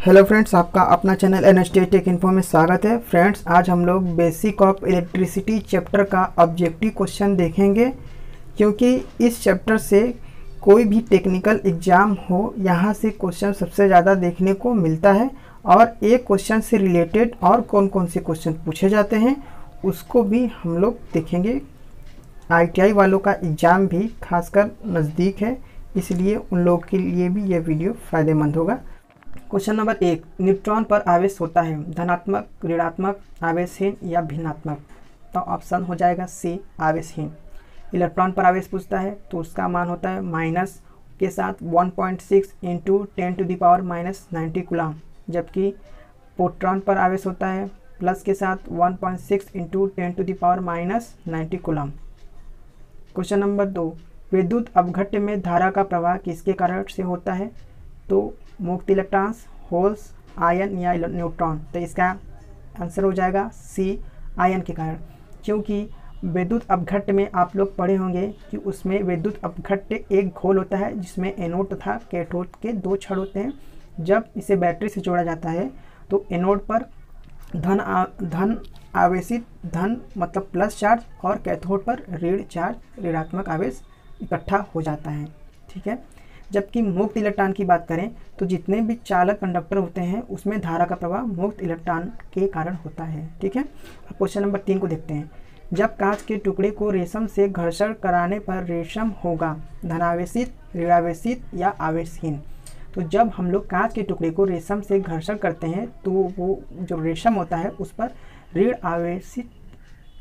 Hello friends, आपका अपना channel NST take info में स्वागत है। फ्रेंड्स, आज हम लोग बेसिक ऑफ इलेक्ट्रिसिटी चैप्टर का ऑब्जेक्टिव क्वेश्चन देखेंगे, क्योंकि इस चैप्टर से कोई भी टेक्निकल एग्ज़ाम हो, यहाँ से क्वेश्चन सबसे ज़्यादा देखने को मिलता है। और एक क्वेश्चन से रिलेटेड और कौन कौन से क्वेश्चन पूछे जाते हैं उसको भी हम लोग देखेंगे। ITI वालों का एग्ज़ाम भी खासकर नज़दीक है, इसलिए उन लोगों के लिए भी यह वीडियो फ़ायदेमंद होगा। क्वेश्चन नंबर 1, न्यूट्रॉन पर आवेश होता है धनात्मक, ऋणात्मक, आवेशहीन या भिन्नात्मक। तो ऑप्शन हो जाएगा सी, आवेशहीन। इलेक्ट्रॉन पर आवेश पूछता है तो उसका मान होता है माइनस के साथ 1.6 इंटू 10⁻⁻90 कूलम, जबकि प्रोटॉन पर आवेश होता है प्लस के साथ 1.6 इंटू 10⁻⁻90 कूलम। क्वेश्चन नंबर 2, विद्युत अपघट्य में धारा का प्रवाह किसके कारण से होता है? तो मुक्त इलेक्ट्रॉन्स, होल्स, आयन या न्यूट्रॉन। तो इसका आंसर हो जाएगा सी, आयन के कारण। क्योंकि विद्युत अपघट्य में आप लोग पढ़े होंगे कि उसमें विद्युत अपघट्य एक घोल होता है जिसमें एनोड तथा कैथोड के दो छड़ होते हैं। जब इसे बैटरी से जोड़ा जाता है तो एनोड पर धन आवेशित, धन मतलब प्लस चार्ज, और कैथोड पर ऋण चार्ज, ऋणात्मक आवेश इकट्ठा हो जाता है। ठीक है। जबकि मुक्त इलेक्ट्रॉन की बात करें तो जितने भी चालक कंडक्टर होते हैं उसमें धारा का प्रवाह मुक्त इलेक्ट्रॉन के कारण होता है। ठीक है। अब क्वेश्चन नंबर 3 को देखते हैं। जब कांच के टुकड़े को रेशम से घर्षण कराने पर रेशम होगा धनावेशित, ऋणावेशित या आवेशहीन। तो जब हम लोग कांच के टुकड़े को रेशम से घर्षण करते हैं तो वो जो रेशम होता है उस पर ऋण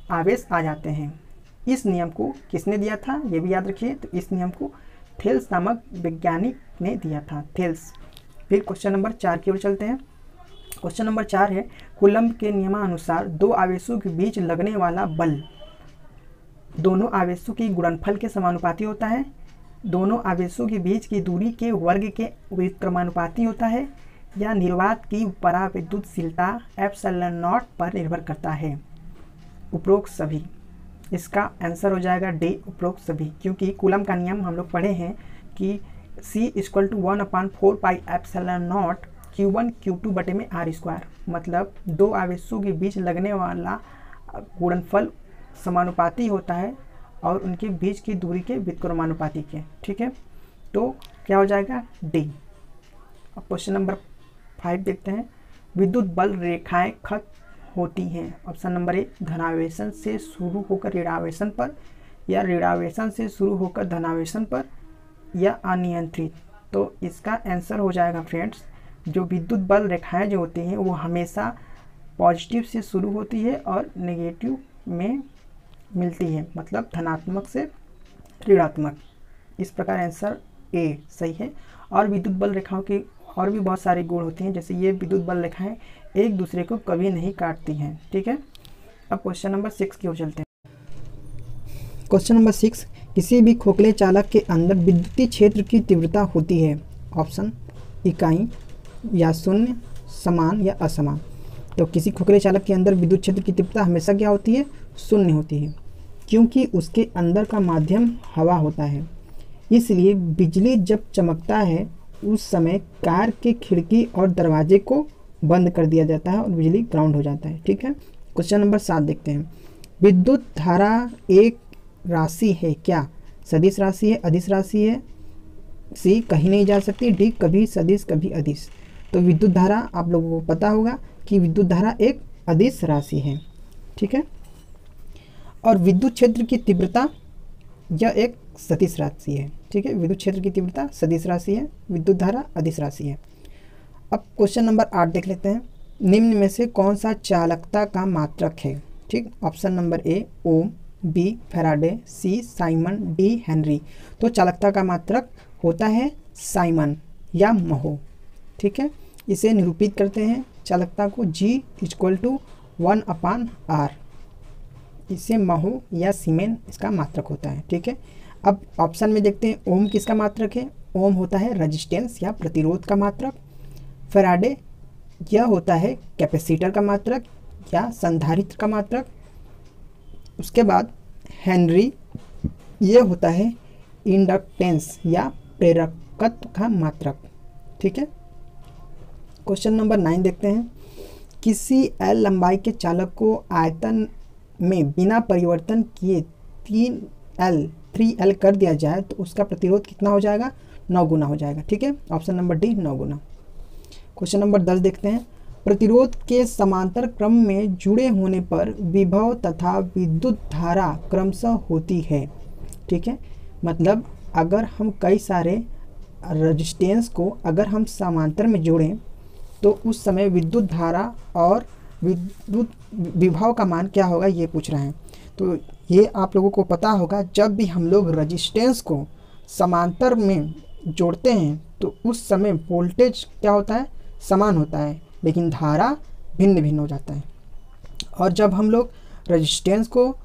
आवेश आ जाते हैं। इस नियम को किसने दिया था ये भी याद रखिए। तो इस नियम को थेल्स नामक वैज्ञानिक ने दिया था, थेल्स। फिर क्वेश्चन नंबर 4 की ओर चलते हैं। क्वेश्चन नंबर 4 है, कूलम्ब के नियमानुसार दो आवेशों के बीच लगने वाला बल दोनों आवेशों की गुणनफल के समानुपाती होता है, दोनों आवेशों के बीच की दूरी के वर्ग के व्युत्क्रमानुपाती होता है, या निर्वात की पराविद्युतशीलता ε0 पर निर्भर करता है। उपरोक्त सभी। इसका आंसर हो जाएगा डी, उपरोक्त सभी। क्योंकि कूलम का नियम हम लोग पढ़े हैं कि C = 1/4πε0 Q1 Q2 बटे में R²। मतलब दो आवेशों के बीच लगने वाला गुणनफल समानुपाती होता है और उनके बीच की दूरी के व्युत्क्रमानुपाती के। ठीक है। तो क्या हो जाएगा डी। अब क्वेश्चन नंबर 5 देखते हैं। विद्युत बल रेखाएं खत होती हैं। ऑप्शन नंबर ए, धनावेशन से शुरू होकर ऋणावेशन पर, या ऋणावेशन से शुरू होकर धनावेशन पर, या अनियंत्रित। तो इसका आंसर हो जाएगा फ्रेंड्स, जो विद्युत बल रेखाएं जो होती हैं वो हमेशा पॉजिटिव से शुरू होती है और नेगेटिव में मिलती है, मतलब धनात्मक से ऋणात्मक। इस प्रकार आंसर ए सही है। और विद्युत बल रेखाओं की और भी बहुत सारे गुण होते हैं, जैसे ये विद्युत बल रेखाएं एक दूसरे को कभी नहीं काटती हैं। ठीक है। अब क्वेश्चन नंबर 6 की ओर चलते हैं। क्वेश्चन नंबर 6, किसी भी खोखले चालक के अंदर विद्युतीय क्षेत्र की तीव्रता होती है। ऑप्शन इकाई, या शून्य, समान या असमान। तो किसी खोखले चालक के अंदर विद्युत क्षेत्र की तीव्रता हमेशा क्या होती है? शून्य होती है, क्योंकि उसके अंदर का माध्यम हवा होता है। इसलिए बिजली जब चमकता है उस समय कार के खिड़की और दरवाजे को बंद कर दिया जाता है और बिजली ग्राउंड हो जाता है। ठीक है। क्वेश्चन नंबर 7 देखते हैं। विद्युत धारा एक राशि है क्या? सदिश राशि है, अदिश राशि है? सी, कहीं नहीं जा सकती। डी, कभी सदिश कभी अदिश। तो विद्युत धारा आप लोगों को पता होगा कि विद्युत धारा एक अदिश राशि है। ठीक है। और विद्युत क्षेत्र की तीव्रता यह एक सदिश राशि है। ठीक है। विद्युत क्षेत्र की तीव्रता सदिश राशि है, विद्युत धारा अदिश राशि है। अब क्वेश्चन नंबर 8 देख लेते हैं। निम्न में से कौन सा चालकता का मात्रक है? ठीक। Option number A, ohm, B, Faraday, C, siemens, D, henry. तो चालकता का मात्रक होता है साइमन या महो। ठीक है। इसे निरूपित करते हैं चालकता को G = 1/R। इसे महो या सीमेन इसका मात्रक होता है। ठीक है। अब ऑप्शन में देखते हैं। ओम किसका मात्रक है? ओम होता है रेजिस्टेंस या प्रतिरोध का मात्रक। फैराडे यह होता है कैपेसिटर का मात्रक या संधारित्र का मात्रक। उसके बाद हेनरी यह होता है इंडक्टेंस या प्रेरकत्व का मात्रक। ठीक है। क्वेश्चन नंबर 9 देखते हैं। किसी एल लंबाई के चालक को आयतन में बिना परिवर्तन किए 3L कर दिया जाए तो उसका प्रतिरोध कितना हो जाएगा? 9 गुना हो जाएगा। ठीक है, ऑप्शन नंबर डी 9 गुना। क्वेश्चन नंबर 10 देखते हैं। प्रतिरोध के समांतर क्रम में जुड़े होने पर विभव तथा विद्युत धारा क्रमशः होती है। ठीक है, मतलब अगर हम कई सारे रेजिस्टेंस को अगर हम समांतर में जोड़ें तो उस समय विद्युत धारा और विद्युत विभव का मान क्या होगा, ये पूछ रहे हैं। तो ये आप लोगों को पता होगा, जब भी हम लोग रेजिस्टेंस को समांतर में जोड़ते हैं तो उस समय वोल्टेज क्या होता है? समान होता है, लेकिन धारा भिन्न भिन्न हो जाता है। और जब हम लोग रेजिस्टेंस को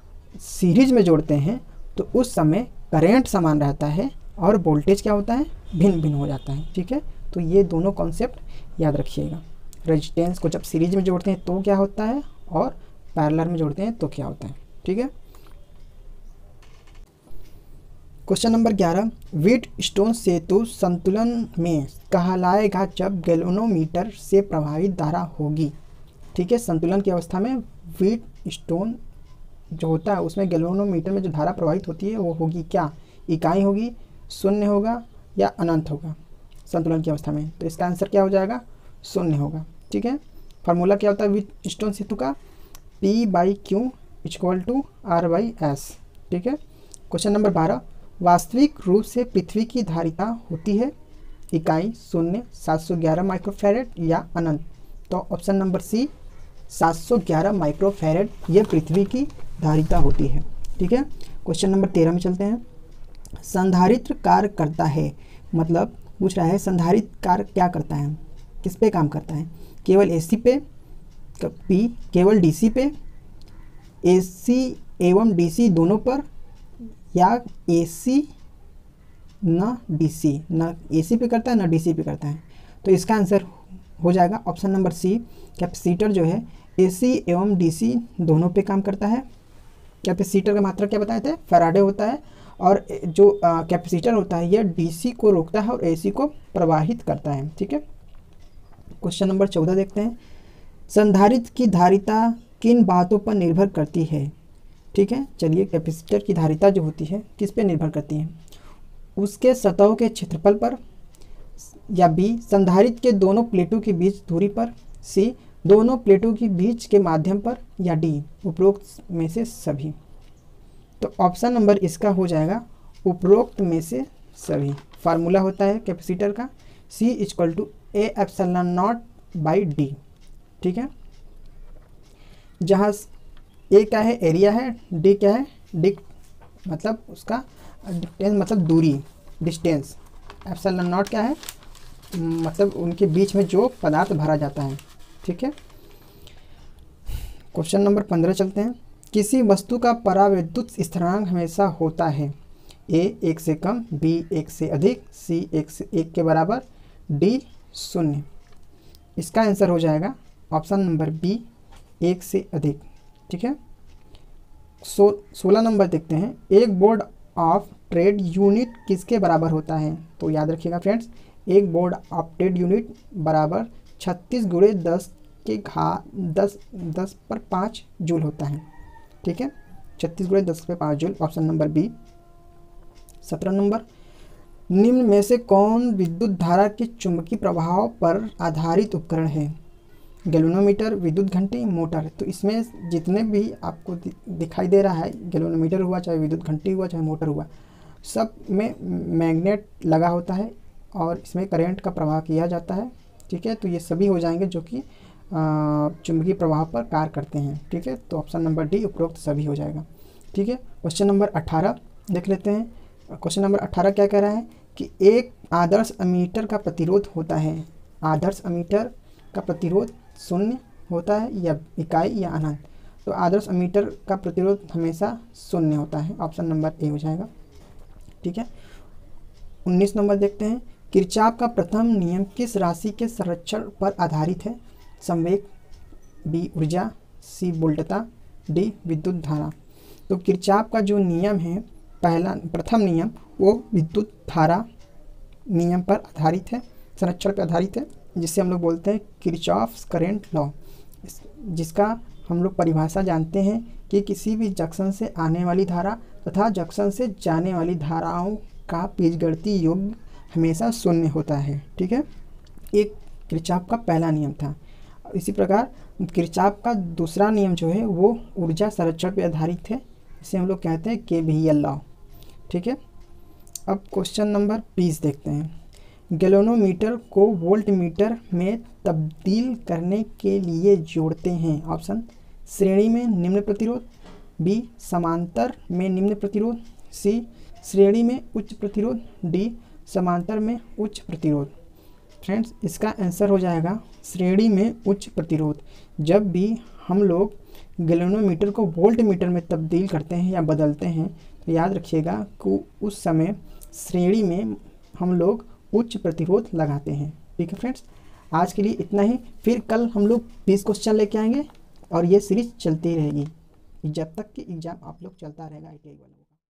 सीरीज में जोड़ते हैं तो उस समय करंट समान रहता है और वोल्टेज क्या होता है? भिन्न भिन्न हो जाता है। ठीक है, तो ये दोनों कॉन्सेप्ट याद रखिएगा। रेजिस्टेंस को जब सीरीज में जोड़ते हैं तो क्या होता है और पैरेलल में जोड़ते हैं तो क्या होता है। ठीक है, क्वेश्चन नंबर 11। व्हीटस्टोन सेतु संतुलन में कहलाएगा जब गैल्वेनोमीटर से प्रवाहित धारा होगी। ठीक है, संतुलन की अवस्था में व्हीटस्टोन जो होता है उसमें गैल्वेनोमीटर में जो धारा प्रवाहित होती है वो होगी क्या? इकाई होगी, शून्य होगा या अनंत होगा संतुलन की अवस्था में? तो इसका आंसर क्या हो जाएगा? शून्य होगा। ठीक है, फार्मूला क्या होता है व्हीटस्टोन सेतु का? P/Q = R/S। ठीक है, क्वेश्चन नंबर 12। वास्तविक रूप से पृथ्वी की धारिता होती है इकाई, शून्य, 711 माइक्रोफैरेड या अनंत? तो ऑप्शन नंबर सी 711 माइक्रोफैरेड ये पृथ्वी की धारिता होती है। ठीक है, क्वेश्चन नंबर 13 में चलते हैं। संधारित्र कार्य करता है, मतलब पूछ रहा है संधारित्र कार्य क्या करता है, किस पे काम करता है? केवल एसी पे, पी केवल डीसी पे, एसी एवं डीसी दोनों पर, या एसी ना डीसी, ना एसी पे करता है ना डीसी पे करता है? तो इसका आंसर हो जाएगा ऑप्शन नंबर सी। कैपेसिटर जो है एसी एवं डीसी दोनों पे काम करता है। कैपेसिटर का मात्रा क्या बताए थे? फैराडे होता है। और जो कैपेसिटर होता है यह डीसी को रोकता है और एसी को प्रवाहित करता है। ठीक है, क्वेश्चन नंबर 14 देखते हैं। संधारित्र की धारिता किन बातों पर निर्भर करती है? ठीक है, चलिए कैपेसिटर की धारिता जो होती है किस पे निर्भर करती है? उसके सतहों के क्षेत्रफल पर, या बी संधारित्र के दोनों प्लेटों के बीच दूरी पर, सी दोनों प्लेटों के बीच के माध्यम पर, या डी उपरोक्त में से सभी? तो ऑप्शन नंबर इसका हो जाएगा उपरोक्त में से सभी। फार्मूला होता है कैपेसिटर का C = A/0/D। ठीक है, जहाँ ए क्या है? एरिया है। डी क्या है? डिक मतलब उसका डिस्टेंस, मतलब दूरी, डिस्टेंस। ε0 क्या है? मतलब उनके बीच में जो पदार्थ भरा जाता है। ठीक है, क्वेश्चन नंबर 15 चलते हैं। किसी वस्तु का परावैद्युत स्थिरांक हमेशा होता है? ए 1 से कम, बी 1 से अधिक, सी 1 के बराबर, डी 0। इसका आंसर हो जाएगा ऑप्शन नंबर बी 1 से अधिक। ठीक है, 16 नंबर देखते हैं। एक बोर्ड ऑफ ट्रेड यूनिट किसके बराबर होता है? तो याद रखिएगा फ्रेंड्स, एक बोर्ड ऑफ ट्रेड यूनिट बराबर 36 × 10⁵ जूल होता है। ठीक है, 36 × 10⁵ joule, option number B. 17 number. निम्न में से कौन विद्युत धारा के चुंबकीय प्रभाव पर आधारित उपकरण है? गैल्वेनोमीटर, विद्युत घंटी, मोटर? तो इसमें जितने भी आपको दिखाई दे रहा है, गैल्वेनोमीटर हुआ, चाहे विद्युत घंटी हुआ, चाहे मोटर हुआ, सब में मैग्नेट लगा होता है और इसमें करंट का प्रवाह किया जाता है। ठीक है, तो ये सभी हो जाएंगे जो कि चुंबकीय प्रवाह पर कार्य करते हैं। ठीक है, तो ऑप्शन नंबर डी उपरोक्त सभी हो जाएगा। ठीक है, क्वेश्चन नंबर 18 देख लेते हैं। क्वेश्चन नंबर 18 क्या कह रहा है कि एक आदर्श एमीटर का प्रतिरोध होता है। आदर्श एमीटर का प्रतिरोध शून्य होता है या इकाई या अनंत? तो आदर्श एमीटर का प्रतिरोध हमेशा शून्य होता है, ऑप्शन नंबर ए हो जाएगा। ठीक है, 19 नंबर देखते हैं। किरचॉफ का प्रथम नियम किस राशि के संरक्षण पर आधारित है? संवेग, बी ऊर्जा, सी वोल्टता, डी विद्युत धारा? तो किरचॉफ का जो नियम है, प्रथम नियम, वो विद्युत धारा नियम पर आधारित है, संरक्षण पर आधारित है। जिससे हम लोग बोलते हैं किरचॉफ्स करंट लॉ, जिसका हम लोग परिभाषा जानते हैं कि किसी भी जंक्शन से आने वाली धारा तथा जंक्शन से जाने वाली धाराओं का बीजगणितीय योग हमेशा शून्य होता है। ठीक है, एक किरचॉफ का पहला नियम था। इसी प्रकार किरचॉफ का दूसरा नियम जो है वो ऊर्जा संरक्षण पर आधारित है, इसे हम लोग कहते हैं केवीएल लॉ। ठीक है, अब क्वेश्चन नंबर 20 देखते हैं। गैल्वेनोमीटर को वोल्टमीटर में तब्दील करने के लिए जोड़ते हैं। ऑप्शन श्रेणी में निम्न प्रतिरोध, बी समांतर में निम्न प्रतिरोध, सी श्रेणी में उच्च प्रतिरोध, डी समांतर में उच्च प्रतिरोध। फ्रेंड्स, इसका आंसर हो जाएगा श्रेणी में उच्च प्रतिरोध। जब भी हम लोग गैल्वेनोमीटर को वोल्टमीटर में तब्दील करते हैं या बदलते हैं तो याद रखिएगा कि उस समय श्रेणी में हम लोग उच्च प्रतिरोध लगाते हैं। ठीक है फ्रेंड्स, आज के लिए इतना ही। फिर कल हम लोग 20 क्वेश्चन लेके आएंगे और ये सीरीज चलती रहेगी जब तक कि एग्ज़ाम आप लोग चलता रहेगा ITI वालों का।